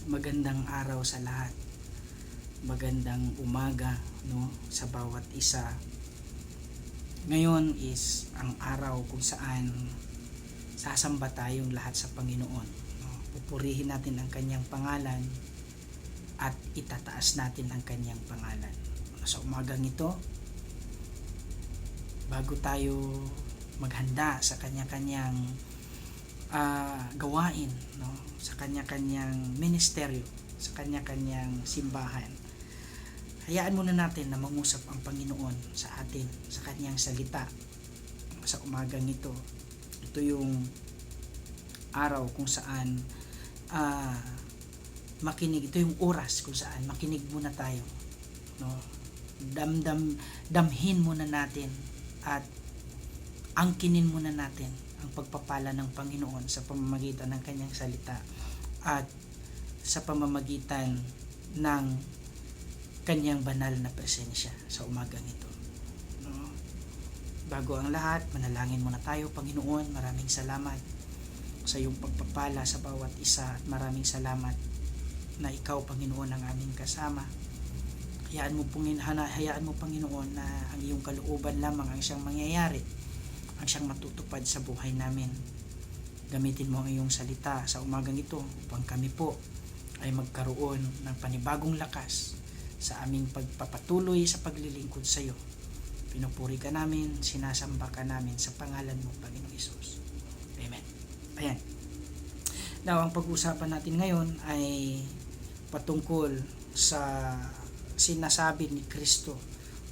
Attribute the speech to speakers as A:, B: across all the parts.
A: Magandang araw sa lahat. Magandang umaga, no, sa bawat isa. Ngayon is ang araw kung saan sasamba tayong lahat sa Panginoon. No? Pupurihin natin ang kanyang pangalan at itataas natin ang kanyang pangalan. Sa umagang ito, bago tayo maghanda sa kanya-kanyang gawain, no, sa kanya-kanyang ministeryo, sa kanya-kanyang simbahan, hayaan muna natin na mangusap ang Panginoon sa atin, sa kanyang salita. Sa umagang ito, ito yung araw kung saan makinig, ito yung oras kung saan makinig muna tayo, no? Damhin muna natin at angkinin muna natin ang pagpapala ng Panginoon sa pamamagitan ng kanyang salita at sa pamamagitan ng kanyang banal na presensya sa umagang ito. No? Bago ang lahat, manalangin muna tayo. Panginoon, maraming salamat sa iyong pagpapala sa bawat isa at maraming salamat na ikaw, Panginoon, ang aming kasama. Hayaan mo, Panginoon, na ang iyong kalooban lamang ang siyang mangyayari, ang siyang matutupad sa buhay namin. Gamitin mo ang iyong salita sa umagang ito upang kami po ay magkaroon ng panibagong lakas sa aming pagpapatuloy sa paglilingkod sa iyo. Pinupuri ka namin, sinasamba ka namin sa pangalan mo, Panginoong Hesus. Amen. Ayan. Now, ang pag-uusapan natin ngayon ay patungkol sa sinasabi ni Kristo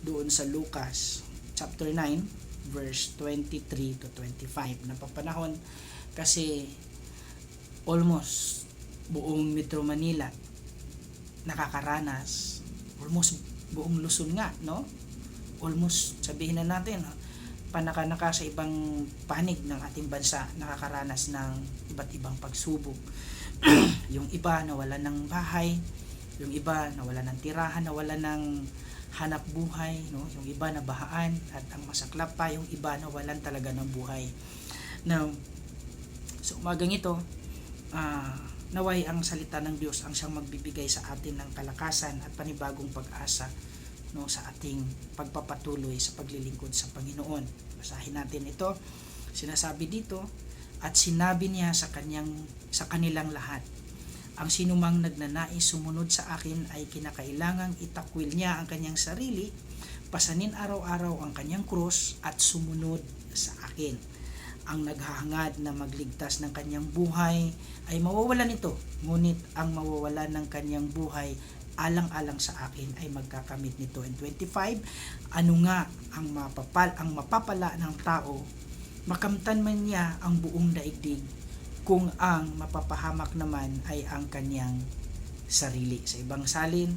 A: doon sa Lucas chapter 9 verse 23 to 25. Napapanahon kasi almost buong Metro Manila nakakaranas, almost buong Luzon nga, no? Almost, sabihin na natin, panaka sa ibang panig ng ating bansa nakakaranas ng iba't ibang pagsubok. Yung iba nawalan ng bahay, yung iba nawalan ng tirahan, nawalan ng hanap buhay, no? Yung iba nabahaan, at ang masaklap pa, yung iba nawalan talaga ng buhay. Now, sa umagang ito, naway ang salita ng Diyos ang siyang magbibigay sa atin ng kalakasan at panibagong pag-asa, no, sa ating pagpapatuloy sa paglilingkod sa Panginoon. Basahin natin ito. Sinasabi dito, at sinabi niya sa kanilang lahat, ang sinumang nagnanais sumunod sa akin ay kinakailangang itakwil niya ang kanyang sarili, pasanin araw-araw ang kanyang krus at sumunod sa akin. Ang naghahangad na magligtas ng kanyang buhay ay mawawalan nito, ngunit ang mawawalan ng kanyang buhay alang-alang sa akin ay magkakamit nito. And 25, ano nga ang mapapala ng tao, makamtan man niya ang buong daigdig, kung ang mapapahamak naman ay ang kanyang sarili. Sa ibang salin,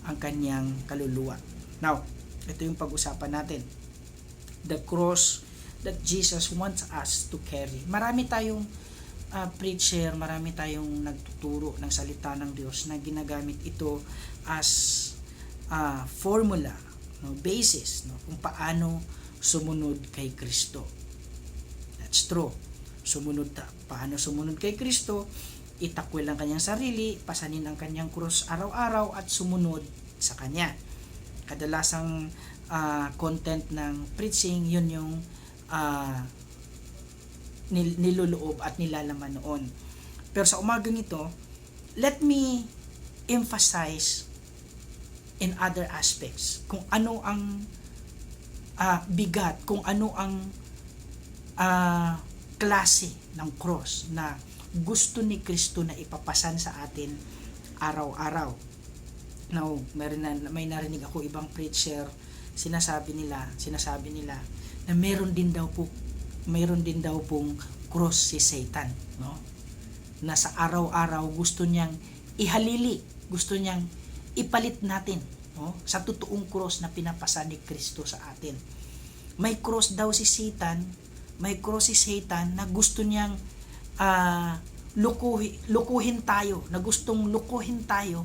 A: ang kanyang kaluluwa. Now, ito yung pag-usapan natin. The cross that Jesus wants us to carry. Marami tayong preacher, marami tayong nagtuturo ng salita ng Diyos na ginagamit ito as formula, no, basis, no, kung paano sumunod kay Kristo. That's true. Paano sumunod kay Kristo? Itakwil ang kanyang sarili, pasanin ang kanyang krus araw-araw at sumunod sa kanya. Kadalasang content ng preaching, yun yung niluloob at nilalaman noon. Pero sa umagang ito, let me emphasize in other aspects kung ano ang bigat, kung ano ang klase ng cross na gusto ni Kristo na ipapasan sa atin araw-araw. Now, may narinig ako ibang preacher, sinasabi nila na meron din daw pong cross si Satan, no? Na sa araw-araw gusto niyang ihalili, gusto niyang ipalit natin, no, sa totoong cross na pinapasa ni Kristo sa atin. May cross daw si Satan, may cross si Satan na gusto niyang lukuhin tayo, na gustong lukuhin tayo,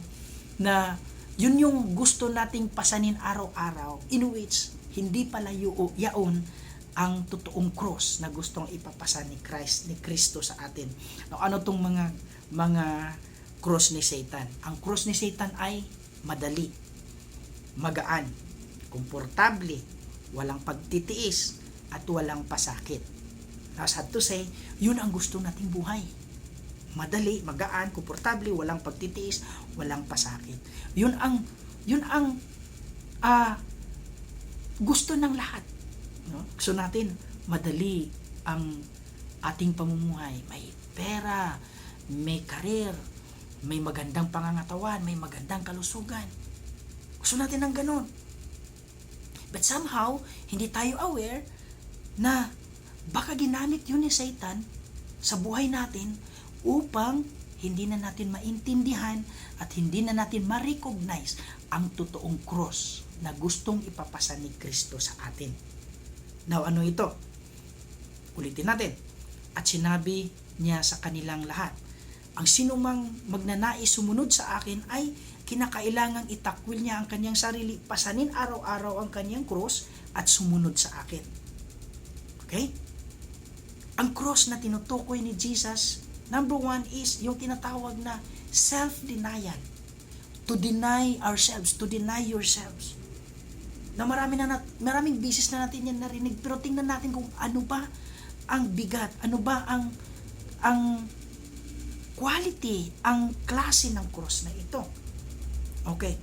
A: na yun yung gusto nating pasanin araw-araw, in which hindi pala yaon ang totoong cross na gustong ipapasa ni Kristo sa atin. Now, ano tong mga cross ni Satan. Ang cross ni Satan ay madali, magaan, komportable, walang pagtitiis, at walang pasakit. Now, sad to say, yun ang gusto nating buhay. Madali, magaan, komportable, walang pagtitiis, walang pasakit. Yun ang gusto ng lahat. No? Gusto natin, madali ang ating pamumuhay. May pera, may karir, may magandang pangangatawan, may magandang kalusugan. Gusto natin ng ganun. But somehow, hindi tayo aware na baka ginamit yun ni Satan sa buhay natin upang hindi na natin maintindihan at hindi na natin ma-recognize ang totoong cross na gustong ipapasa ni Kristo sa atin. Now, ano ito? Ulitin natin. At sinabi niya sa kanilang lahat, ang sinumang magnanais sumunod sa akin ay kinakailangang itakwil niya ang kanyang sarili, pasanin araw-araw ang kanyang cross at sumunod sa akin. Okay? Ang cross na tinutukoy ni Jesus, number 1 is yung tinatawag na self-denial. To deny ourselves, to deny yourselves. Na maraming bisis na natin yan narinig, pero tingnan natin kung ano ba ang bigat, ano ba ang quality, ang klase ng cross na ito. Okay.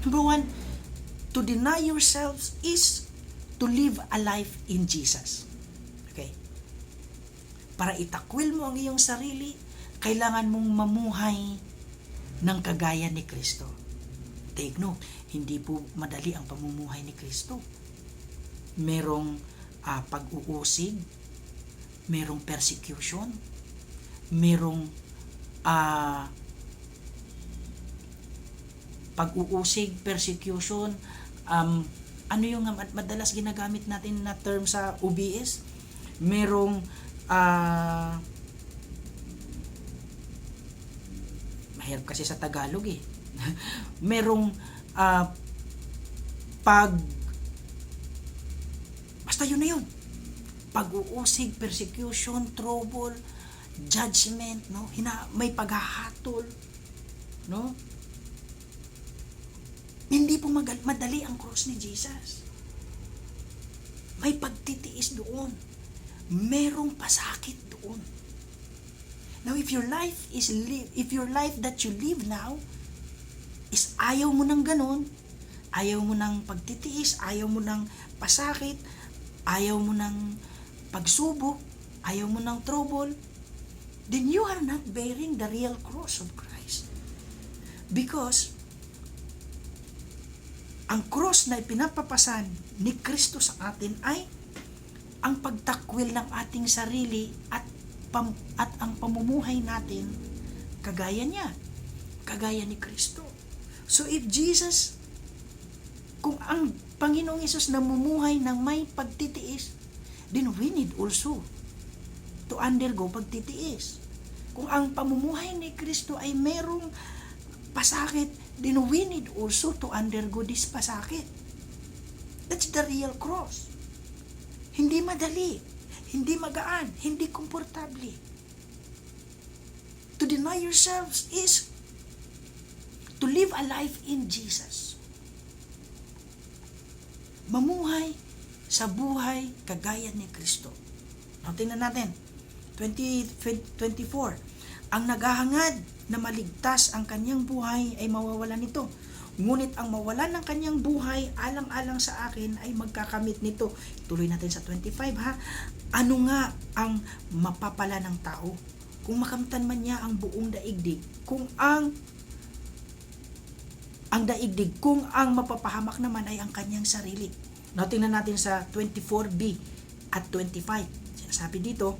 A: Number 1, to deny yourselves is to live a life in Jesus. Okay. Para itakwil mo ang iyong sarili, kailangan mong mamuhay ng kagaya ni Kristo. Take note, hindi po madali ang pamumuhay ni Kristo. Merong pag-uusig, merong persecution, merong pag-uusig, persecution, ano yung madalas ginagamit natin na term sa OBS? Merong mahirap kasi sa Tagalog eh. Merong basta yun na yun. Pag-uusig, persecution, trouble, judgment, no? May paghahatol, no? Hindi po madali ang cross ni Jesus. May pagtitiis doon. Merong pasakit doon. Now, if your life that you live now is ayaw mo ng ganun, ayaw mo ng pagtitiis, ayaw mo ng pasakit, ayaw mo ng pagsubok, ayaw mo ng trouble, then you are not bearing the real cross of Christ. Because ang cross na ipinapapasan ni Kristo sa atin ay ang pagtakwil ng ating sarili at ang pamumuhay natin kagaya niya, kagaya ni Kristo. So if Jesus, kung ang Panginoong Hesus namumuhay ng may pagtitiis, then we need also to undergo pagtitiis. Kung ang pamumuhay ni Kristo ay merong pasakit, then we need also to undergo this pasakit. That's the real cross. Hindi madali, hindi magaan, hindi komportable. To deny yourselves is to live a life in Jesus. Mamuhay sa buhay kagaya ni Kristo. Now, tingnan natin. 24. Ang naghahangad na maligtas ang kanyang buhay ay mawawalan nito. Ngunit ang mawalan ng kanyang buhay alang-alang sa akin ay magkakamit nito. Tuloy natin sa 25 ha. Ano nga ang mapapala ng tao? Kung makamtan man niya ang buong daigdig, kung ang mapapahamak naman ay ang kanyang sarili. Now, tingnan natin sa 24b at 25. Sinasabi dito,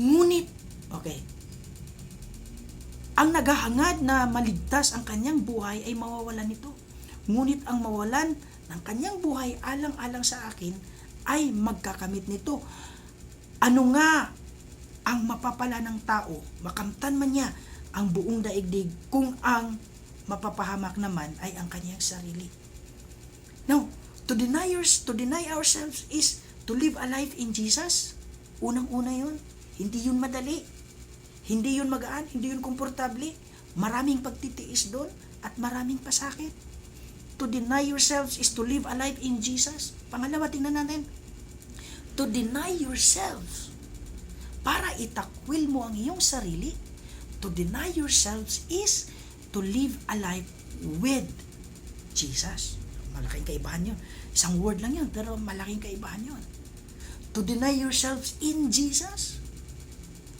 A: ngunit, okay, ang naghahangad na maligtas ang kanyang buhay ay mawawalan nito. Ngunit ang mawalan ng kanyang buhay alang-alang sa akin ay magkakamit nito. Ano nga ang mapapala ng tao? Makamtan man niya ang buong daigdig kung ang mapapahamak naman ay ang kanyang sarili. Now, to deny ourselves is to live a life in Jesus. Unang-una yun. Hindi yun madali. Hindi yun magaan, hindi yun komportable. Maraming pagtitiis doon at maraming pasakit. To deny yourselves is to live a life in Jesus. Pangalawa, tingnan natin. To deny yourselves, para itakwil mo ang iyong sarili. To deny yourselves is to live a life with Jesus. Malaking kaibahan yun. Isang word lang yun, pero malaking kaibahan yun. To deny yourselves in Jesus.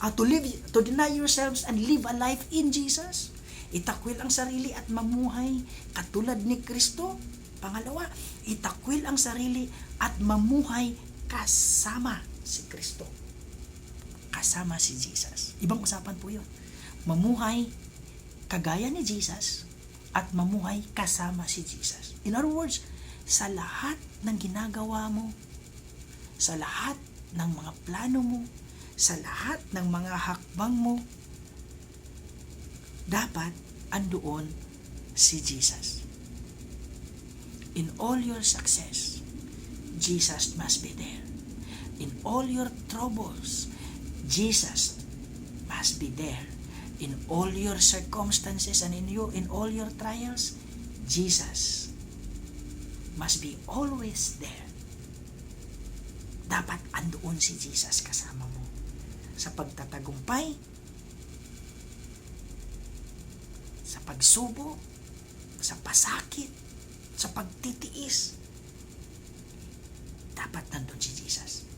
A: To deny yourselves and live a life in Jesus. Itakwil ang sarili at mamuhay katulad ni Kristo. Pangalawa, itakwil ang sarili at mamuhay kasama si Kristo. Kasama si Jesus. Ibang usapan po yun. Mamuhay kagaya ni Jesus at mamuhay kasama si Jesus. In other words, sa lahat ng ginagawa mo, sa lahat ng mga plano mo, sa lahat ng mga hakbang mo, dapat andoon si Jesus. In all your success, Jesus must be there. In all your troubles, Jesus must be there. In all your circumstances and in all your trials, Jesus must be always there. Dapat andoon si Jesus kasama mo sa pagtatagumpay, sa pagsubok, sa pasakit, sa pagtitiis. Dapat nandun si Jesus.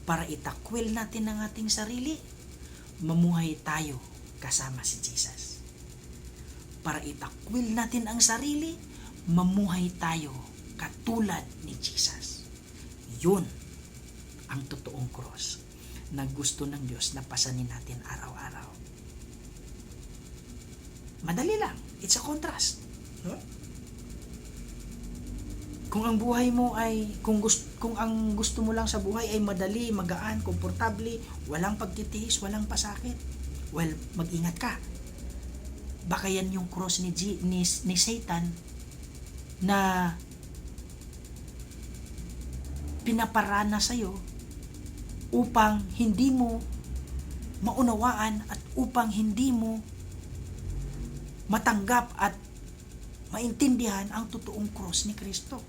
A: Para itakwil natin ang ating sarili, mamuhay tayo kasama si Jesus. Para itakwil natin ang sarili, mamuhay tayo katulad ni Jesus. Yun ang totoong cross na gusto ng Diyos na pasanin natin araw-araw. Madali lang. It's a contrast. No? Kung ang buhay mo ay, kung ang gusto mo lang sa buhay ay madali, magaan, komportable, walang pagtitiis, walang pasakit, well, mag-ingat ka. Baka yan yung cross ni Satan na pinaparana sa'yo upang hindi mo maunawaan at upang hindi mo matanggap at maintindihan ang totoong cross ni Kristo.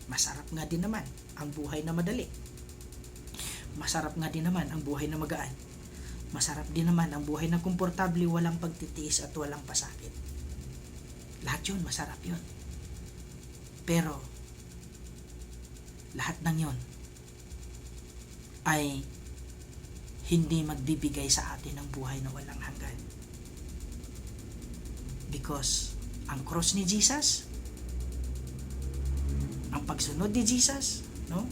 A: Masarap nga din naman ang buhay na madali. Masarap nga din naman ang buhay na magaan. Masarap din naman ang buhay na komportable, walang pagtitiis at walang pasakit. Lahat yun, masarap yun. Pero lahat ng yon ay hindi magbibigay sa atin ng buhay na walang hanggan. Because ang cross ni Jesus, ang pagsunod ni Jesus, no?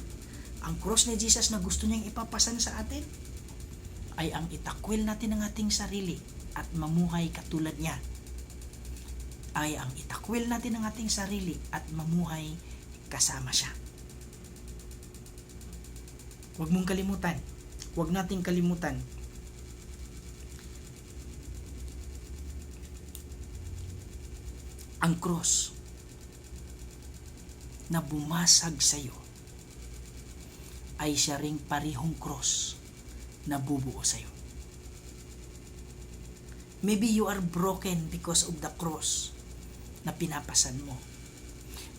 A: Ang cross ni Jesus na gusto niyang ipapasan sa atin ay ang itakwil natin ng ating sarili at mamuhay katulad niya. Ay ang itakwil natin ng ating sarili at mamuhay kasama siya. Huwag mong kalimutan. Huwag nating kalimutan. Ang cross na bumasag sa iyo ay siya ring parihong cross na bubuo sa iyo. Maybe you are broken because of the cross na pinapasan mo.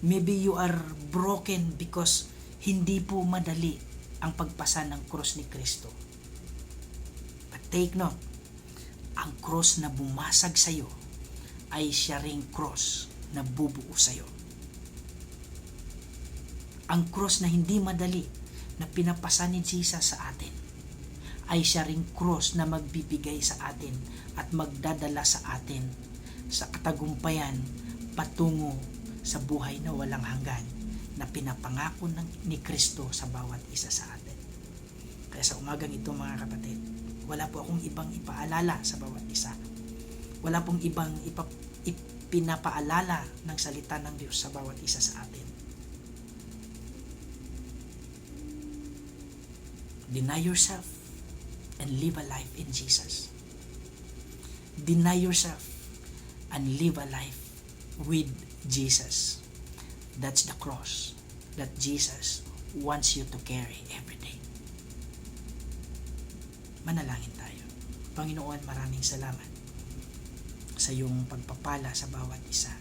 A: Maybe you are broken because hindi po madali ang pagpasan ng cross ni Kristo. But take note, ang cross na bumasag sa iyo ay siya ring cross na bubuo sa iyo. Ang cross na hindi madali na pinapasan ni Jesus sa atin ay siya ring cross na magbibigay sa atin at magdadala sa atin sa katagumpayan patungo sa buhay na walang hanggan na pinapangako ni Kristo sa bawat isa sa atin. Kaya sa umagang ito mga kapatid, wala po akong ibang ipaalala sa bawat isa. Wala pong ibang pinapaalala ng salita ng Diyos sa bawat isa sa atin. Deny yourself and live a life in Jesus. Deny yourself and live a life with Jesus. That's the cross that Jesus wants you to carry every day. Manalangin tayo. Panginoon, maraming salamat sa iyong pagpapala sa bawat isa.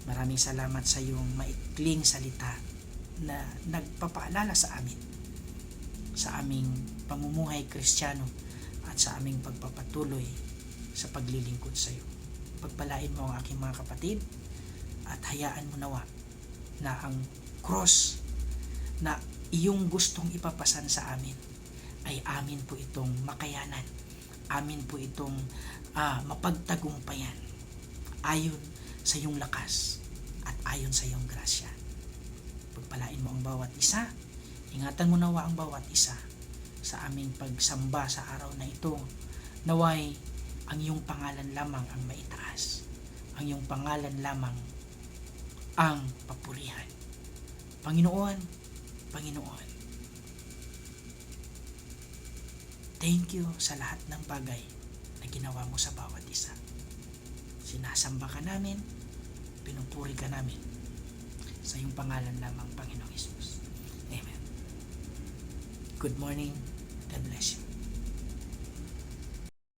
A: Maraming salamat sa iyong maikling salita na nagpapaalala sa amin, sa aming pamumuhay Kristiyano at sa aming pagpapatuloy sa paglilingkod sa iyo. Pagpalain mo ang aking mga kapatid at hayaan mo nawa na ang cross na iyong gustong ipapasan sa amin ay amin po itong makayanan, amin po itong mapagtagumpayan ayon sa iyong lakas at ayon sa iyong grasya. Pagpalain mo ang bawat isa, ingatan mo nawa ang bawat isa sa aming pagsamba sa araw na ito. Naway ang iyong pangalan lamang ang maitaas, ang iyong pangalan lamang ang papurihan. Panginoon, thank you sa lahat ng bagay na ginawa mo sa bawat isa. Sinasamba ka namin, pinupuri ka namin sa iyong pangalan lamang, Panginoong Hesus. Amen. Good morning. God bless you.